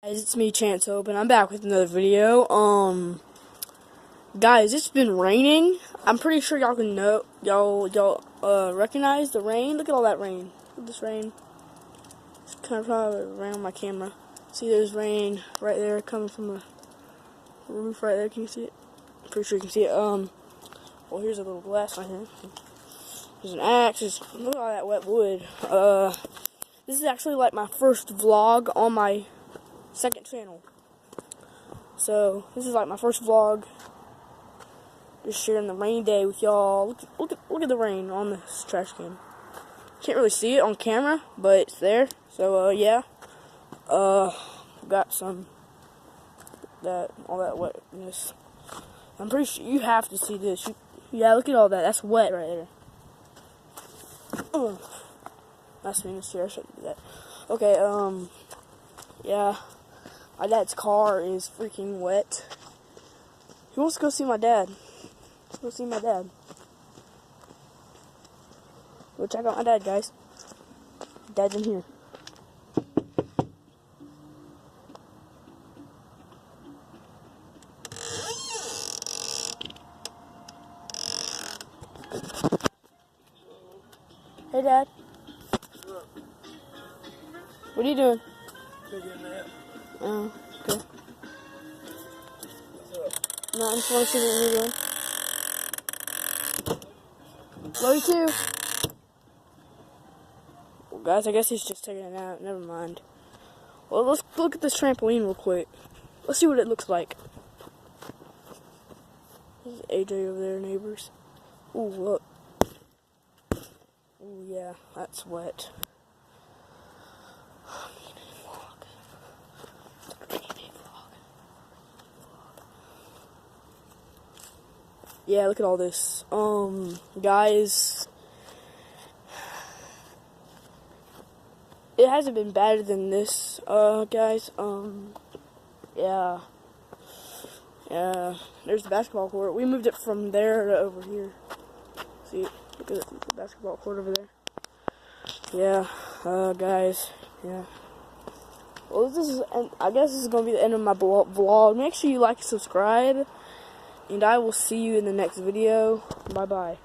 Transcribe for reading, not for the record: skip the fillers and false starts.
Guys, it's me, Chance Hope, and I'm back with another video. Guys, it's been raining. I'm pretty sure y'all can know, y'all recognize the rain. Look at all that rain. Look at this rain. It's kind of probably rain on my camera. See, there's rain right there coming from the roof right there. Can you see it? I'm pretty sure you can see it. Well, here's a little glass right here. There's an axe. Look at all that wet wood. This is actually like my first vlog on my second channel. So this is like my first vlog. Just sharing the rainy day with y'all. Look at the rain on this trash can. Can't really see it on camera, but it's there. So yeah. Got some all that wetness. I'm pretty sure you have to see this. Yeah, look at all that. That's wet right there. That's me in the chair. I shouldn't do that. Okay, yeah. My dad's car is freaking wet. He wants to go see my dad. Let's go see my dad. Go check out my dad, guys. Dad's in here. Hey, Dad. What are you doing? Taking a nap. Oh, okay. No, I just want to see what you're doing. Love you too. Well, guys, I guess he's just taking a nap. Never mind. Well, let's look at this trampoline real quick. Let's see what it looks like. There's AJ over there, neighbors. Ooh, look. Ooh, yeah, that's wet. Yeah, look at all this. Guys, it hasn't been better than this, guys. Yeah. There's the basketball court. We moved it from there to over here. See, look at the basketball court over there. Yeah, guys, yeah. Well, I guess this is gonna be the end of my vlog. Make sure you like and subscribe. And I will see you in the next video. Bye-bye.